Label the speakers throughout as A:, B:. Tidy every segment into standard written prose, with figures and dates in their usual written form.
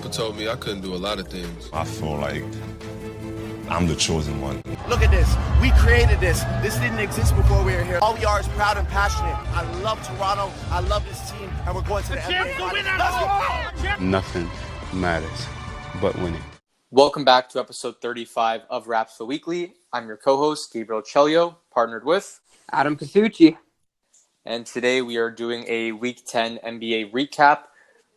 A: Papa told me I couldn't do a lot of things.
B: I feel like I'm the chosen one.
C: Look at this. We created this. This didn't exist before we were here. All we are is proud and passionate. I love Toronto. I love this team. And we're going to the NBA Finals. Let's go!
D: Nothing matters but winning.
E: Welcome back to episode 35 of Rapzville Weekly. I'm your co-host, Gabriel Chelio, partnered with
F: Adam Casucci.
E: And today we are doing a Week 10 NBA recap.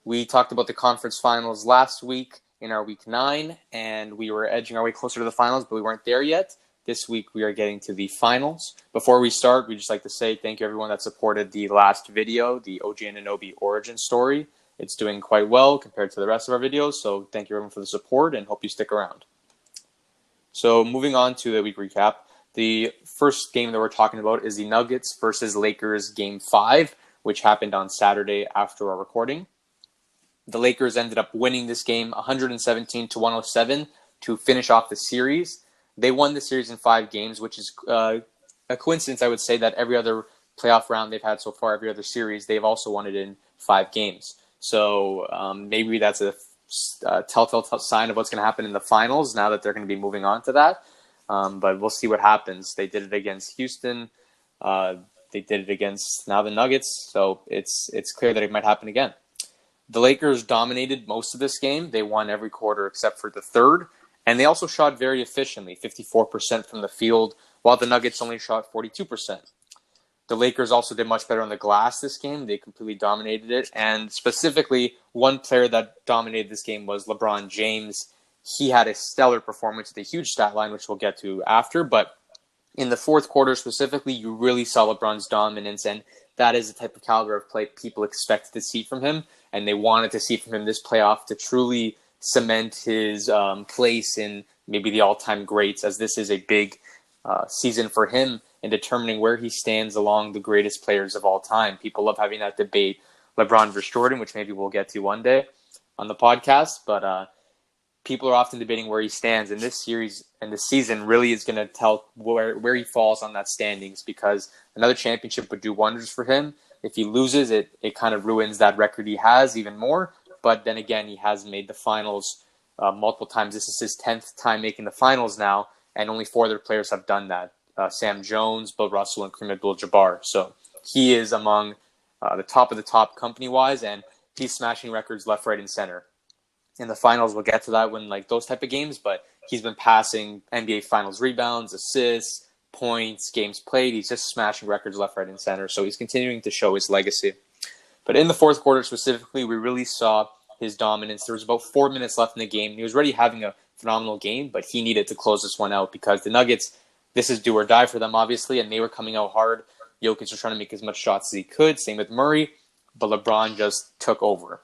E: We talked about the conference finals last week in our Week 9, and we were edging our way closer to the finals, but we weren't there yet. This week we are getting to the finals. Before we start, we'd just like to say thank you everyone that supported the last video, the OG Anunoby origin story. It's doing quite well compared to the rest of our videos, so thank you everyone for the support and hope you stick around. So moving on to the week recap, the first game that we're talking about is the Nuggets versus Lakers Game 5, which happened on Saturday after our recording. The Lakers ended up winning this game 117-107 to finish off the series. They won the series in 5 games, which is a coincidence, I would say, that every other playoff round they've had so far, every other series, they've also won it in 5 games. So maybe that's a telltale sign of what's going to happen in the finals now that they're going to be moving on to that. But we'll see what happens. They did it against Houston. They did it against now the Nuggets. So it's clear that it might happen again. The Lakers dominated most of this game. They won every quarter except for the third. And they also shot very efficiently, 54% from the field, while the Nuggets only shot 42%. The Lakers also did much better on the glass this game. They completely dominated it. And specifically, one player that dominated this game was LeBron James. He had a stellar performance with a huge stat line, which we'll get to after. But in the fourth quarter specifically, you really saw LeBron's dominance. And that is the type of caliber of play people expected to see from him. And they wanted to see from him this playoff to truly cement his place in maybe the all-time greats, as this is a big season for him in determining where he stands along the greatest players of all time. People love having that debate, LeBron versus Jordan, which maybe we'll get to one day on the podcast. But people are often debating where he stands. And this series and this season really is going to tell where he falls on that standings, because another championship would do wonders for him. If he loses, it kind of ruins that record he has even more. But then again, he has made the finals multiple times. This is his 10th time making the finals now, and only 4 other players have done that. Sam Jones, Bill Russell, and Kareem Abdul-Jabbar. So he is among the top of the top company-wise, and he's smashing records left, right, and center. In the finals, we'll get to that when those type of games, but he's been passing NBA Finals rebounds, assists, points, games played. He's just smashing records left, right, and center. So he's continuing to show his legacy. But in the fourth quarter specifically, we really saw his dominance. There was about 4 minutes left in the game. He was already having a phenomenal game, but he needed to close this one out because the Nuggets, this is do or die for them, obviously, and they were coming out hard. Jokic was trying to make as much shots as he could. Same with Murray, but LeBron just took over.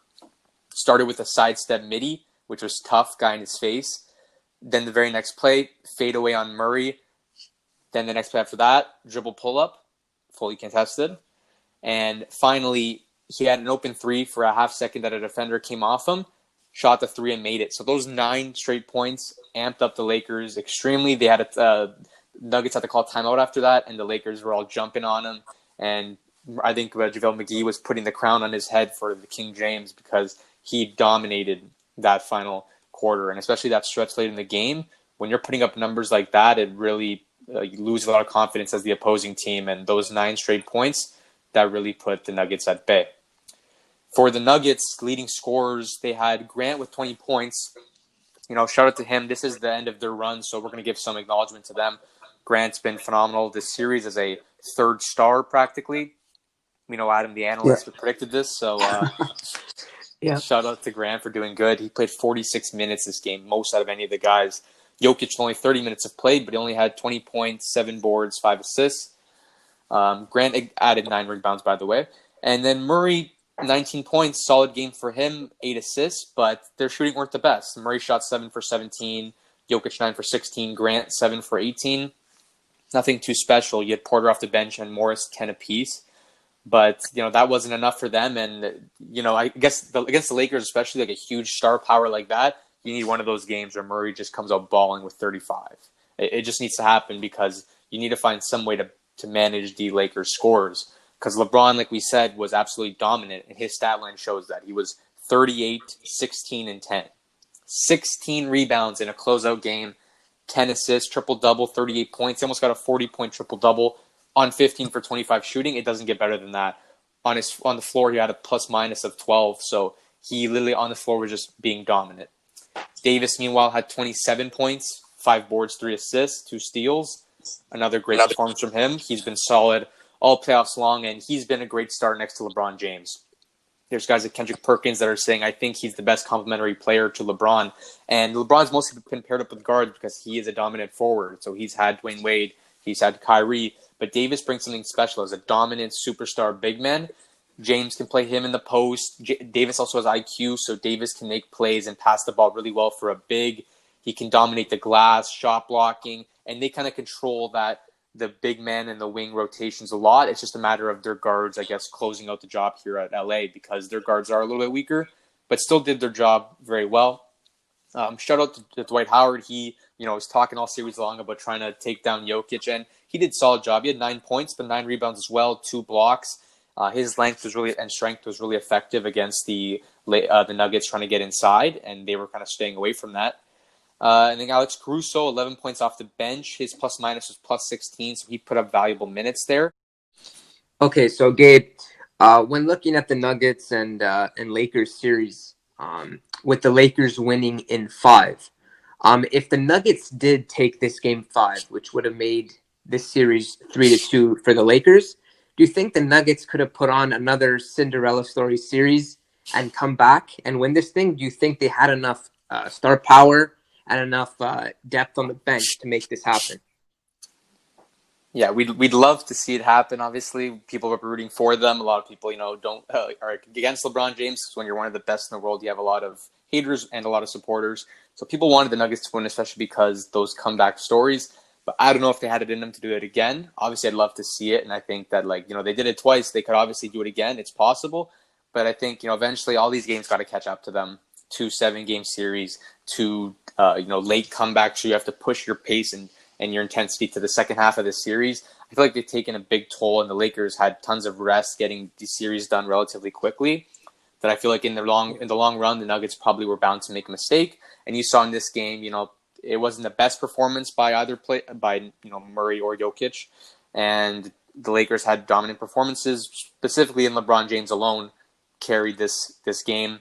E: Started with a sidestep midi, which was tough, guy in his face. Then the very next play, fade away on Murray. Then the next play after that, dribble pull-up, fully contested. And finally, he had an open 3 for a half second that a defender came off him, shot the 3 and made it. So those 9 straight points amped up the Lakers extremely. They had Nuggets had to call timeout after that, and the Lakers were all jumping on him. And I think JaVale McGee was putting the crown on his head for the King James because he dominated that final quarter, and especially that stretch late in the game. When you're putting up numbers like that, it really you lose a lot of confidence as the opposing team, and those 9 straight points, that really put the Nuggets at bay. For the Nuggets, leading scorers, they had Grant with 20 points. Shout out to him. This is the end of their run, so we're going to give some acknowledgement to them. Grant's been phenomenal this series as a third star, practically. Adam, the analyst, predicted this, so
F: Yeah.
E: Shout out to Grant for doing good. He played 46 minutes this game, most out of any of the guys. Jokic only 30 minutes of played, but he only had 20 points, 7 boards, 5 assists. Grant added 9 rebounds, by the way. And then Murray, 19 points, solid game for him, 8 assists, but their shooting weren't the best. Murray shot 7 for 17, Jokic 9 for 16, Grant 7 for 18. Nothing too special. You had Porter off the bench and Morris 10 apiece. But, that wasn't enough for them. And, I guess against the Lakers, especially a huge star power like that, you need one of those games where Murray just comes out balling with 35. It just needs to happen because you need to find some way to manage the Lakers' scores. Because LeBron, like we said, was absolutely dominant, and his stat line shows that. He was 38, 16, and 10. 16 rebounds in a closeout game, 10 assists, triple-double, 38 points. He almost got a 40-point triple-double on 15 for 25 shooting. It doesn't get better than that. On the floor, he had a plus-minus of 12, so he literally on the floor was just being dominant. Davis, meanwhile, had 27 points, 5 boards, 3 assists, 2 steals. Another great performance from him. He's been solid all playoffs long, and he's been a great start next to LeBron James. There's guys like Kendrick Perkins that are saying, I think he's the best complementary player to LeBron. And LeBron's mostly been paired up with guards because he is a dominant forward. So he's had Dwayne Wade, he's had Kyrie. But Davis brings something special as a dominant superstar big man. James can play him in the post. Davis also has IQ, so Davis can make plays and pass the ball really well for a big. He can dominate the glass, shot blocking, and they kind of control the big man and the wing rotations a lot. It's just a matter of their guards, I guess, closing out the job here at LA because their guards are a little bit weaker, but still did their job very well. Shout out to Dwight Howard. He, was talking all series long about trying to take down Jokic, and he did a solid job. He had 9 points, but 9 rebounds as well, 2 blocks. His length and strength was really effective against the Nuggets trying to get inside, and they were kind of staying away from that. And then Alex Caruso, 11 points off the bench. His plus-minus was plus 16, so he put up valuable minutes there.
F: Okay, so Gabe, when looking at the Nuggets and Lakers series, with the Lakers winning in 5, if the Nuggets did take this game 5, which would have made this series 3-2 for the Lakers, do you think the Nuggets could have put on another Cinderella story series and come back and win this thing? Do you think they had enough star power and enough depth on the bench to make this happen?
E: Yeah, we'd love to see it happen. Obviously, people are rooting for them. A lot of people, don't are against LeBron James because when you're one of the best in the world, you have a lot of haters and a lot of supporters. So people wanted the Nuggets to win, especially because those comeback stories. But I don't know if they had it in them to do it again. Obviously, I'd love to see it, and I think that they did it twice. They could obviously do it again. It's possible, but I think eventually all these games got to catch up to them. 2 7-game series, 2 late comebacks. So you have to push your pace and your intensity to the second half of the series. I feel like they've taken a big toll, and the Lakers had tons of rest getting the series done relatively quickly. That I feel like in the long run, the Nuggets probably were bound to make a mistake. And you saw in this game, it wasn't the best performance by either Murray or Jokic, and the Lakers had dominant performances, specifically in LeBron James alone, carried this game.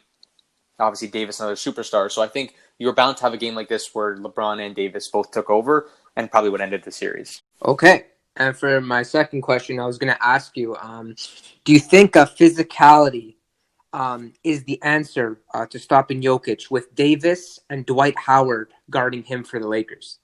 E: Obviously, Davis, another superstar. So I think you were bound to have a game like this where LeBron and Davis both took over and probably would end the series.
F: Okay. And for my second question, I was going to ask you, do you think physicality is the answer to stopping Jokic with Davis and Dwight Howard guarding him for the Lakers?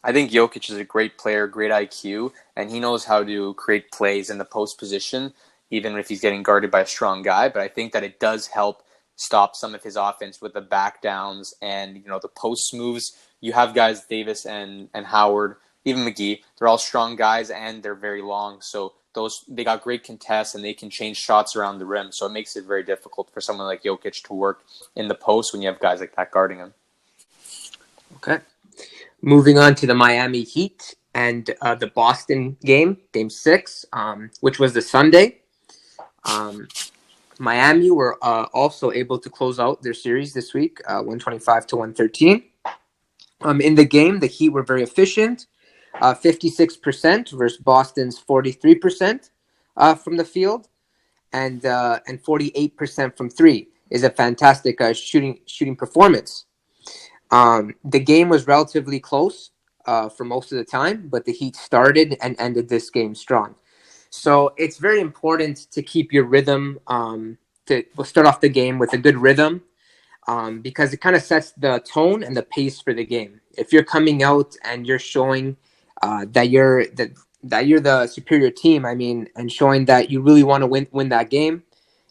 E: I think Jokic is a great player, great IQ, and he knows how to create plays in the post position, even if he's getting guarded by a strong guy. But I think that it does help stop some of his offense with the back downs and the post moves. You have guys, Davis and Howard, even McGee, they're all strong guys and they're very long. So they got great contests and they can change shots around the rim. So it makes it very difficult for someone like Jokic to work in the post when you have guys like that guarding him.
F: Okay. Moving on to the Miami Heat and the Boston game 6, which was the Sunday. Miami were also able to close out their series this week, 125-113. In the game, the Heat were very efficient, 56% versus Boston's 43% from the field, and 48% from 3 is a fantastic shooting performance. The game was relatively close for most of the time, but the Heat started and ended this game strong. So it's very important to keep your rhythm, to start off the game with a good rhythm, because it kind of sets the tone and the pace for the game. If you're coming out and you're showing that you're the superior team, and showing that you really want to win that game,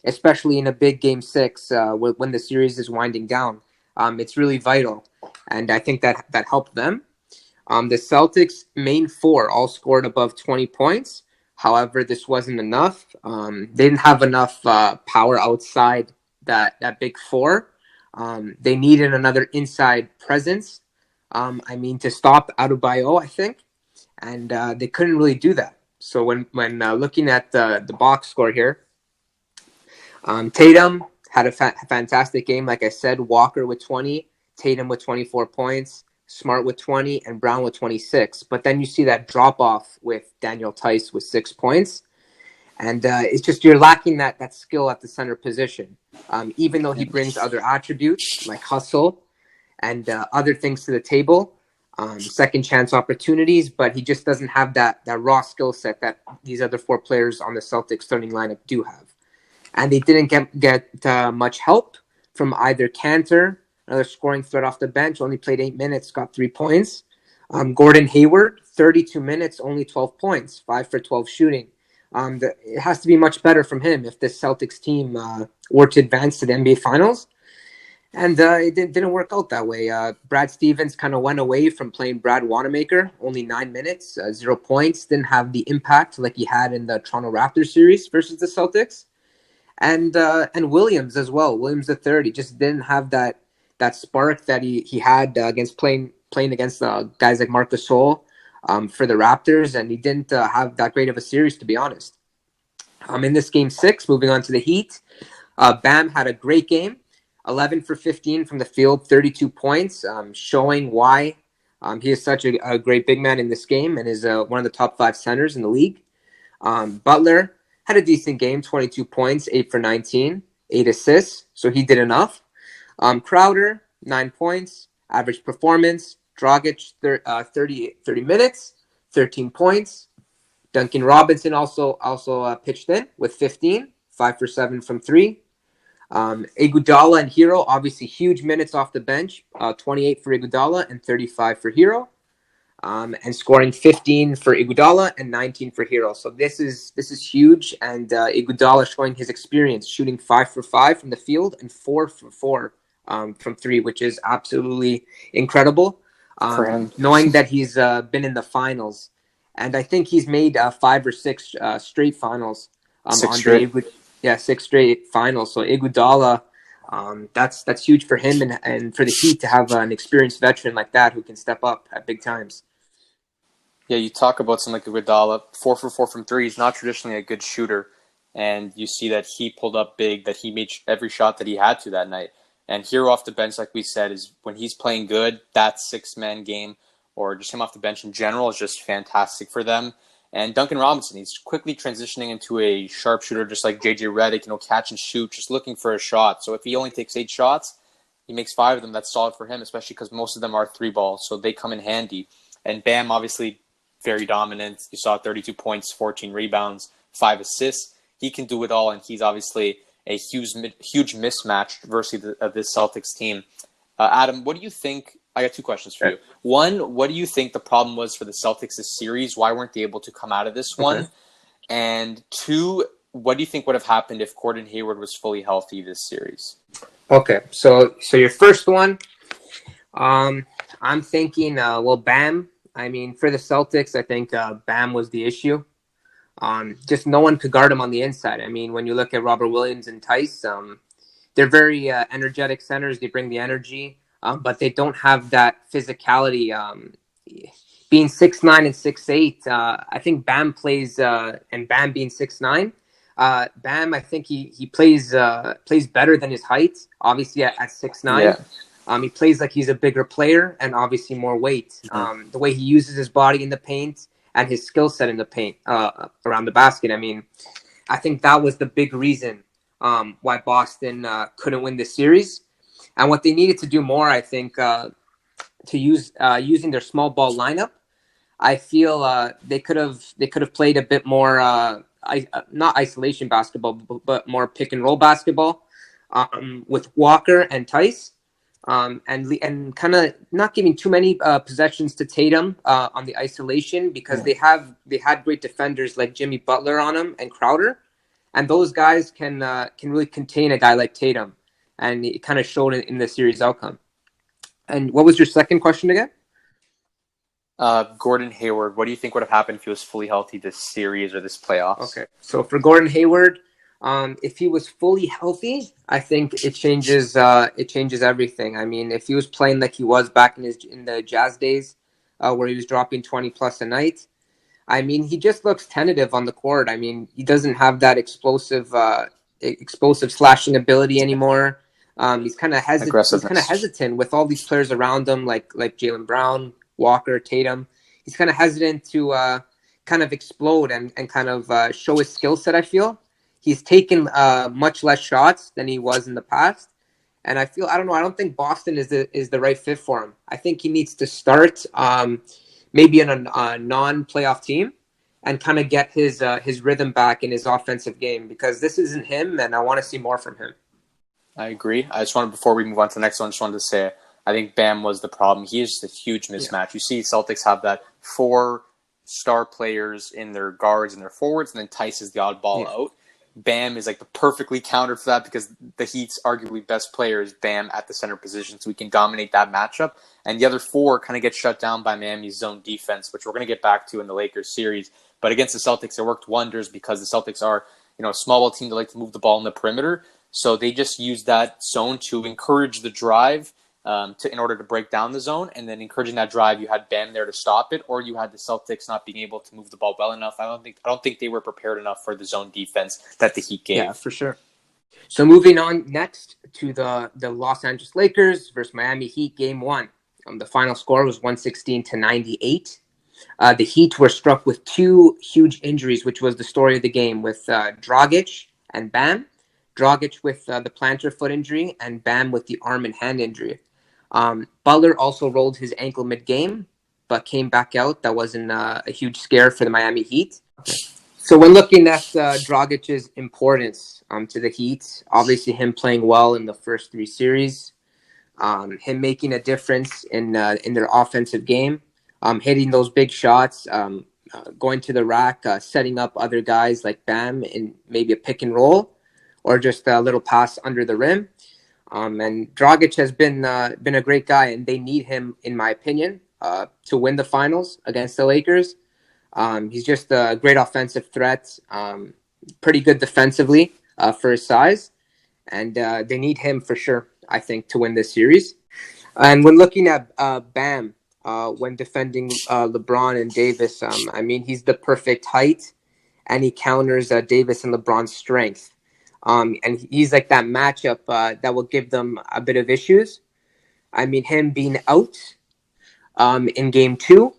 F: especially in a big game 6 when the series is winding down, it's really vital. And I think that helped them. The Celtics' main 4 all scored above 20 points. However, this wasn't enough. They didn't have enough power outside that big 4. They needed another inside presence, to stop Adebayo, I think. And they couldn't really do that. So when looking at the box score here, Tatum had a fantastic game. Like I said, Walker with 20, Tatum with 24 points, Smart with 20, and Brown with 26. But then you see that drop-off with Daniel Tice with 6 points. And it's just you're lacking that skill at the center position. Even though he brings other attributes like hustle and other things to the table, second chance opportunities, but he just doesn't have that raw skill set that these other 4 players on the Celtics starting lineup do have. And they didn't get much help from either Cantor, another scoring threat off the bench, only played 8 minutes, got 3 points. Gordon Hayward, 32 minutes, only 12 points, 5 for 12 shooting. It has to be much better from him if this Celtics team were to advance to the NBA Finals. And it didn't work out that way. Brad Stevens kind of went away from playing Brad Wanamaker, only 9 minutes, 0 points, didn't have the impact like he had in the Toronto Raptors series versus the Celtics. And Williams as well, Williams III, he just didn't have that spark that he had against playing against guys like Marc Gasol for the Raptors, and he didn't have that great of a series, to be honest. In this Game 6, moving on to the Heat, Bam had a great game, 11 for 15 from the field, 32 points, showing why he is such a great big man in this game and is one of the top 5 centers in the league. Butler had a decent game, 22 points, 8 for 19, 8 assists, so he did enough. Crowder, 9 points, average performance. Dragic, 30 minutes, 13 points. Duncan Robinson also pitched in with 15, 5 for 7 from 3. Iguodala and Hero, obviously huge minutes off the bench, 28 for Iguodala and 35 for Hero. And scoring 15 for Iguodala and 19 for Hero. So this is huge, and Iguodala showing his experience, shooting 5 for 5 from the field and 4 for 4 from 3, which is absolutely incredible.
E: For him,
F: knowing that he's been in the finals, and I think he's made 5 or 6 straight finals.
E: 6 straight.
F: 6 straight finals. So Iguodala, that's huge for him and for the Heat to have an experienced veteran like that who can step up at big times.
E: Yeah, you talk about someone like Iguodala, 4 for 4 from 3. He's not traditionally a good shooter, and you see that he pulled up big, that he made every shot that he had to that night. And Hero off the bench, like we said, is when he's playing good, that 6-man game, or just him off the bench in general, is just fantastic for them. And Duncan Robinson, he's quickly transitioning into a sharpshooter, just like JJ Redick, catch and shoot, just looking for a shot. So if he only takes 8 shots, he makes 5 of them. That's solid for him, especially because most of them are 3-ball, so they come in handy. And Bam, obviously, very dominant. You saw 32 points, 14 rebounds, 5 assists. He can do it all, and he's obviously a huge mismatch versus this Celtics team. Adam, what do you think? I got 2 questions for you. One, what do you think the problem was for the Celtics this series? Why weren't they able to come out of this one? And 2, what do you think would have happened if Gordon Hayward was fully healthy this series?
F: Okay, so your first one, I'm thinking, Bam. I mean, for the Celtics, I think Bam was the issue. Just no one could guard him on the inside. I mean, when you look at Robert Williams and Tice, they're very energetic centers. They bring the energy, but they don't have that physicality. Being 6'9" and 6'8", I think Bam plays, and Bam being 6'9", Bam, I think he plays better than his height. Obviously, at 6'9". Yeah. He plays like he's a bigger player and obviously more weight. The way he uses his body in the paint and his skill set in the paint around the basket. I mean, I think that was the big reason why Boston couldn't win this series. And what they needed to do more, I think, to using their small ball lineup, I feel they could have played a bit more not isolation basketball, but more pick and roll basketball with Walker and Tice. And kind of not giving too many possessions to Tatum on the isolation, because they had great defenders like Jimmy Butler on him and Crowder, and those guys can really contain a guy like Tatum, and it kind of showed in the series outcome. And what was your second question again?
E: Gordon Hayward, what do you think would have happened if he was fully healthy this series or this playoffs? Okay,
F: so for Gordon Hayward, if he was fully healthy, I think it changes everything. I mean, if he was playing like he was back in the Jazz days, where he was dropping 20 plus a night, I mean, he just looks tentative on the court. I mean, he doesn't have that explosive explosive slashing ability anymore. He's kind of hesitant with all these players around him, like Jaylen Brown, Walker, Tatum. He's kind of hesitant to kind of explode and kind of show his skill set. I feel he's taken much less shots than he was in the past, and I don't think Boston is the right fit for him. I think he needs to start maybe in a non-playoff team and kind of get his rhythm back in his offensive game, because this isn't him, and I want to see more from him.
E: I agree. Before we move on to the next one, I just wanted to say, I think Bam was the problem. He is just a huge mismatch. Yeah. You see Celtics have that 4 star players in their guards and their forwards, and then Tice is the oddball out. Bam is like the perfectly countered for that, because the Heat's arguably best player is Bam at the center position, so we can dominate that matchup. And the other 4 kind of get shut down by Miami's zone defense, which we're going to get back to in the Lakers series. But against the Celtics, it worked wonders, because the Celtics are, a small ball team that like to move the ball in the perimeter. So they just use that zone to encourage the drive in order to break down the zone. And then encouraging that drive, you had Bam there to stop it, or you had the Celtics not being able to move the ball well enough. I don't think they were prepared enough for the zone defense that the Heat gave.
F: Yeah, for sure. So moving on next to the Los Angeles Lakers versus Miami Heat Game 1. The final score was 116-98. The Heat were struck with 2 huge injuries, which was the story of the game, with Dragic and Bam. Dragic with the plantar foot injury, and Bam with the arm and hand injury. Butler also rolled his ankle mid-game, but came back out. That wasn't a huge scare for the Miami Heat. So when looking at Dragic's importance to the Heat, obviously him playing well in the first 3 series, him making a difference in their offensive game, hitting those big shots, going to the rack, setting up other guys like Bam in maybe a pick and roll, or just a little pass under the rim. And Dragic has been a great guy, and they need him, in my opinion, to win the finals against the Lakers. He's just a great offensive threat, pretty good defensively for his size, and they need him for sure, I think, to win this series. And when looking at Bam, when defending LeBron and Davis, he's the perfect height, and he counters Davis and LeBron's strength. And he's like that matchup that will give them a bit of issues. Him being out in Game 2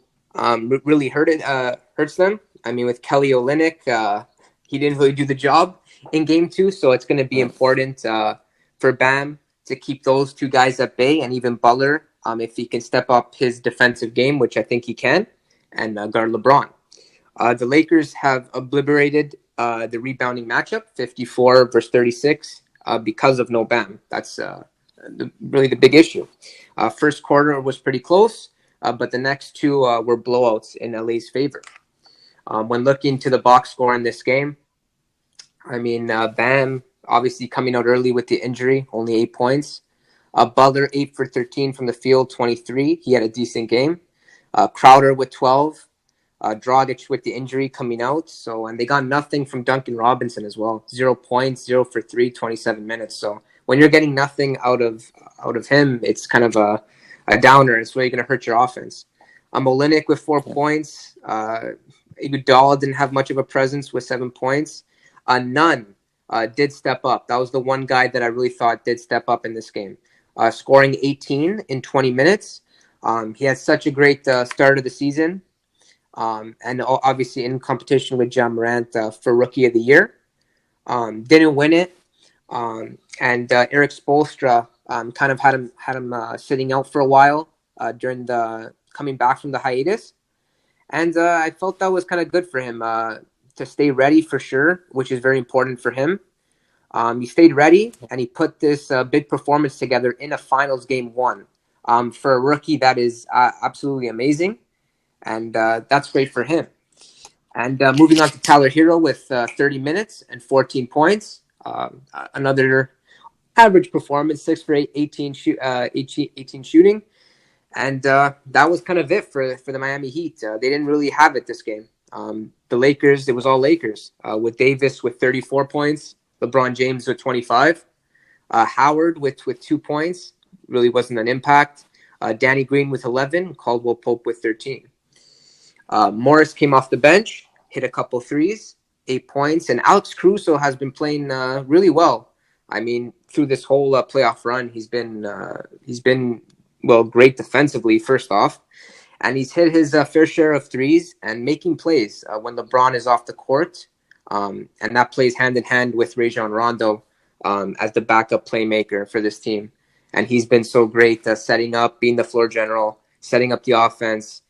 F: really hurts them. With Kelly Olynyk, he didn't really do the job in Game 2, so it's going to be important for Bam to keep those 2 guys at bay, and even Butler, if he can step up his defensive game, which I think he can, and guard LeBron. The Lakers have obliterated the rebounding matchup, 54 versus 36, because of no Bam. That's really the big issue. First quarter was pretty close, but the next 2 were blowouts in LA's favor. When looking to the box score in this game, Bam obviously coming out early with the injury, only 8 points. Butler 8 for 13 from the field, 23. He had a decent game. Crowder with 12. Dragic with the injury coming out. And they got nothing from Duncan Robinson as well. 0 points, 0 for 3, 27 minutes. So when you're getting nothing out of him, it's kind of a downer. It's really going to hurt your offense. Olynyk with 4 points. Iguodala didn't have much of a presence with 7 points. Nunn did step up. That was the one guy that I really thought did step up in this game. Scoring 18 in 20 minutes. He had such a great start of the season. And obviously in competition with Ja Morant for Rookie of the Year. Didn't win it. And Eric Spoelstra kind of had him sitting out for a while during the coming back from the hiatus. And I felt that was kind of good for him to stay ready for sure, which is very important for him. He stayed ready, and he put this big performance together in a finals Game 1. For a rookie, that is absolutely amazing. And that's great for him. And moving on to Tyler Hero with 30 minutes and 14 points. Another average performance, 6 for 18 shooting. And that was kind of it for the Miami Heat. They didn't really have it this game. The Lakers, it was all Lakers, with Davis with 34 points, LeBron James with 25, Howard with 2 points, really wasn't an impact. Danny Green with 11, Caldwell Pope with 13. Morris came off the bench, hit a couple threes, 8 points. And Alex Caruso has been playing really well. I mean, through this whole playoff run, he's been great defensively, first off. And he's hit his fair share of threes and making plays when LeBron is off the court. And that plays hand in hand with Rajon Rondo as the backup playmaker for this team. And he's been so great setting up, being the floor general, setting up the offense,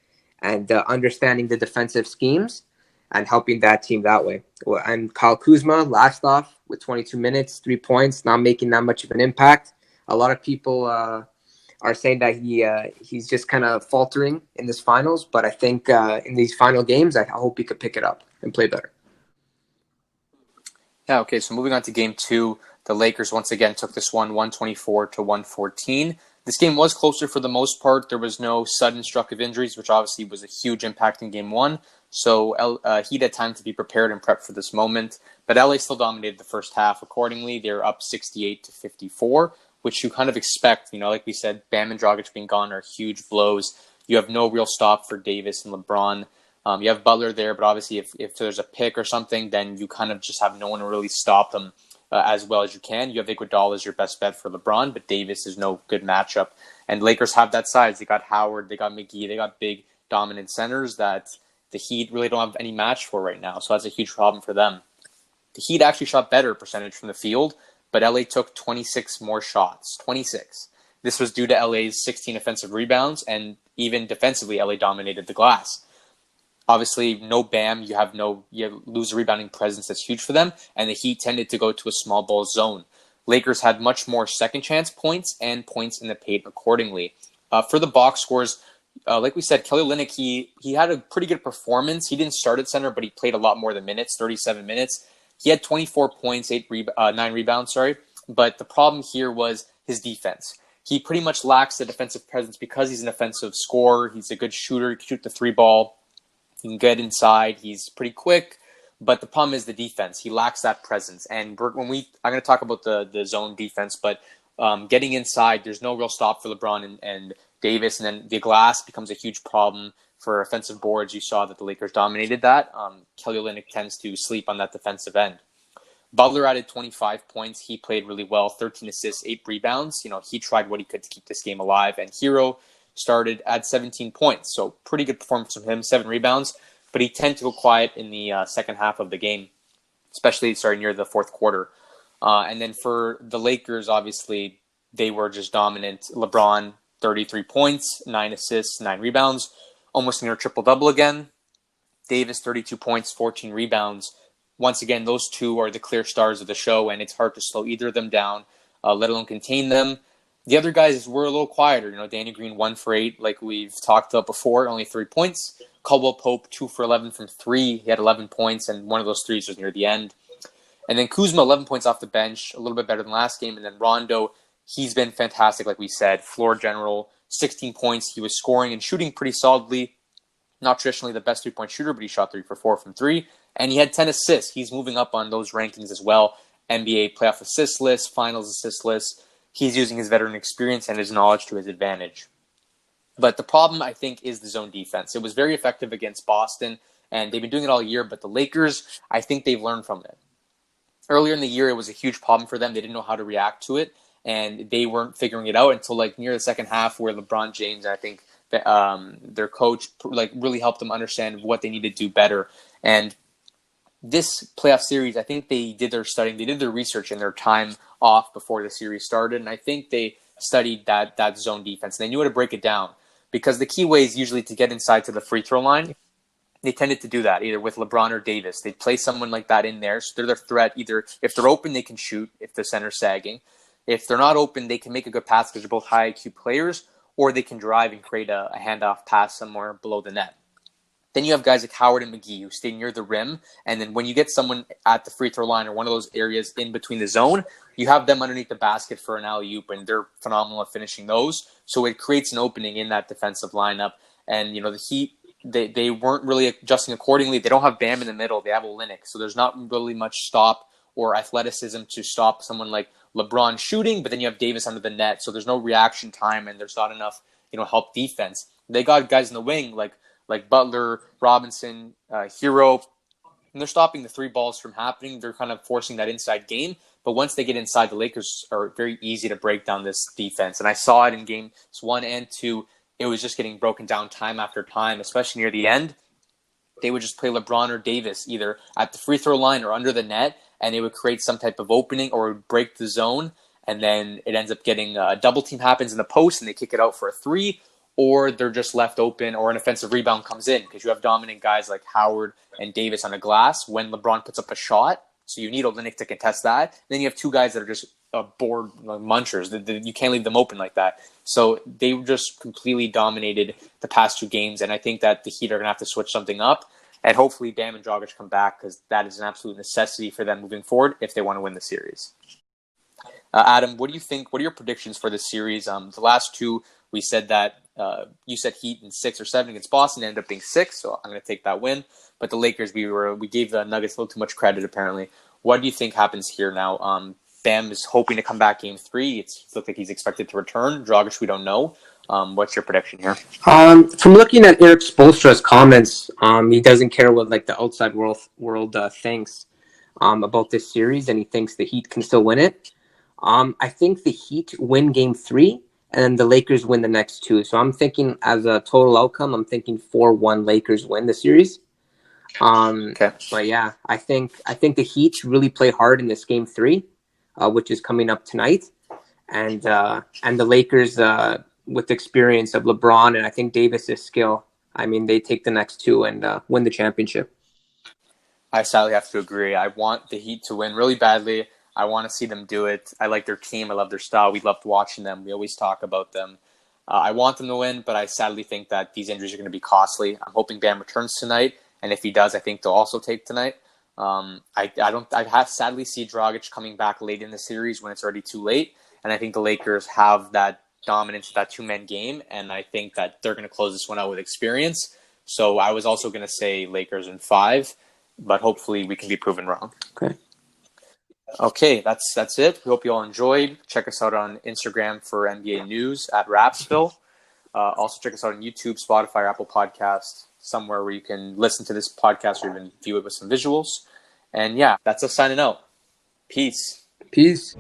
F: and understanding the defensive schemes and helping that team that way. And Kyle Kuzma, last off, with 22 minutes, 3 points, not making that much of an impact. A lot of people are saying that he's just kind of faltering in this finals, but I think in these final games, I hope he could pick it up and play better.
E: Yeah, okay, so moving on to game 2, the Lakers once again took this one 124-114. This game was closer for the most part. There was no sudden struck of injuries, which obviously was a huge impact in game 1. So Heat had time to be prepared and prepped for this moment. But LA still dominated the first half accordingly. They're up 68-54, which you kind of expect. Like we said, Bam and Dragic being gone are huge blows. You have no real stop for Davis and LeBron. You have Butler there, but obviously if there's a pick or something, then you kind of just have no one to really stop them as well as you can. You have Iguodala as your best bet for LeBron, but Davis is no good matchup. And Lakers have that size. They got Howard, they got McGee, they got big dominant centers that the Heat really don't have any match for right now. So that's a huge problem for them. The Heat actually shot better percentage from the field, but LA took 26 more shots, 26. This was due to LA's 16 offensive rebounds, and even defensively, LA dominated the glass. Obviously, no Bam, you lose a rebounding presence that's huge for them, and the Heat tended to go to a small ball zone. Lakers had much more second chance points and points in the paint accordingly. For the box scores, like we said, Kelly Olynyk, he had a pretty good performance. He didn't start at center, but he played a lot more than minutes, 37 minutes. He had 24 points, 9 rebounds, but the problem here was his defense. He pretty much lacks the defensive presence because he's an offensive scorer. He's a good shooter. He can shoot the 3-ball. He can get inside. He's pretty quick, but the problem is the defense. He lacks that presence. And I'm going to talk about the zone defense, but getting inside, there's no real stop for LeBron and Davis, and then the glass becomes a huge problem for offensive boards. You saw that the Lakers dominated that. Kelly Olynyk tends to sleep on that defensive end. Butler added 25 points. He played really well, 13 assists, 8 rebounds. He tried what he could to keep this game alive. And Hero started at 17 points. So pretty good performance from him, 7 rebounds. But he tended to go quiet in the second half of the game, especially starting near the fourth quarter. And then for the Lakers, obviously, they were just dominant. LeBron, 33 points, 9 assists, 9 rebounds, almost near triple-double again. Davis, 32 points, 14 rebounds. Once again, those two are the clear stars of the show, and it's hard to slow either of them down, let alone contain them. The other guys were a little quieter. Danny Green, 1 for 8, like we've talked about before, only 3 points. Caldwell Pope, 2 for 11 from 3. He had 11 points, and one of those threes was near the end. And then Kuzma, 11 points off the bench, a little bit better than last game. And then Rondo, he's been fantastic, like we said. Floor general, 16 points. He was scoring and shooting pretty solidly. Not traditionally the best 3-point shooter, but he shot 3 for 4 from 3. And he had 10 assists. He's moving up on those rankings as well. NBA playoff assist list, finals assist list. He's using his veteran experience and his knowledge to his advantage. But the problem, I think, is the zone defense. It was very effective against Boston, and they've been doing it all year. But the Lakers, I think they've learned from it. Earlier in the year, it was a huge problem for them. They didn't know how to react to it, and they weren't figuring it out until near the second half, where LeBron James, I think, their coach, really helped them understand what they need to do better. And this playoff series, I think they did their studying, they did their research in their time off before the series started, and I think they studied that zone defense, and they knew how to break it down. Because the key way is usually to get inside to the free throw line. They tended to do that either with LeBron or Davis. They'd play someone like that in there. So they're their threat. Either if they're open, they can shoot if the center's sagging. If they're not open, they can make a good pass because they're both high IQ players, or they can drive and create a handoff pass somewhere below the net. Then you have guys like Howard and McGee who stay near the rim. And then when you get someone at the free throw line or one of those areas in between the zone, you have them underneath the basket for an alley-oop, and they're phenomenal at finishing those. So it creates an opening in that defensive lineup. And, the Heat, they weren't really adjusting accordingly. They don't have Bam in the middle. They have Olynyk. So there's not really much stop or athleticism to stop someone like LeBron shooting, but then you have Davis under the net. So there's no reaction time, and there's not enough, help defense. They got guys in the wing like Butler, Robinson, Hero, And they're stopping the 3 balls from happening. They're kind of forcing that inside game. But once they get inside, the Lakers are very easy to break down this defense. And I saw it in games 1 and 2. It was just getting broken down time after time, especially near the end. They would just play LeBron or Davis either at the free throw line or under the net, and it would create some type of opening or would break the zone. And then it ends up getting a double team happens in the post, and they kick it out for a 3. Or they're just left open, or an offensive rebound comes in because you have dominant guys like Howard and Davis on the glass when LeBron puts up a shot. So you need Olynyk to contest that. And then you have 2 guys that are just board munchers. You can't leave them open like that. So they just completely dominated the past 2 games, and I think that the Heat are going to have to switch something up. And hopefully Bam and Dragic come back because that is an absolute necessity for them moving forward if they want to win the series. Adam, what do you think? What are your predictions for this series? The last 2, we said that you said Heat in 6 or 7 against Boston. It ended up being 6, so I'm going to take that win. But the Lakers, we gave the Nuggets a little too much credit, apparently. What do you think happens here now? Bam is hoping to come back game 3. It looks like he's expected to return. Dragic, we don't know. What's your prediction here?
F: From looking at Eric Spoelstra's comments, he doesn't care what like the outside world thinks about this series, and he thinks the Heat can still win it. I think the Heat win game 3, and then the Lakers win the next 2. So I'm thinking as a total outcome, I'm thinking 4-1 Lakers win the series.
E: Okay.
F: But yeah, I think the Heat really play hard in this game 3, which is coming up tonight, and the Lakers with the experience of LeBron and I think Davis's skill, I mean, they take the next 2 and win the championship.
E: I sadly have to agree. I want the Heat to win really badly. I want to see them do it. I like their team. I love their style. We loved watching them. We always talk about them. I want them to win, but I sadly think that these injuries are going to be costly. I'm hoping Bam returns tonight, and if he does, I think they'll also take tonight. I sadly see Dragic coming back late in the series when it's already too late, and I think the Lakers have that dominance, that 2-man game, and I think that they're going to close this one out with experience. So I was also going to say Lakers in 5, but hopefully we can be proven wrong. Okay, that's it. We hope you all enjoyed. Check us out on Instagram for NBA news at Rapzville. Also check us out on YouTube, Spotify, or Apple Podcasts, somewhere where you can listen to this podcast or even view it with some visuals. And yeah, that's us signing out. Peace.
F: Peace.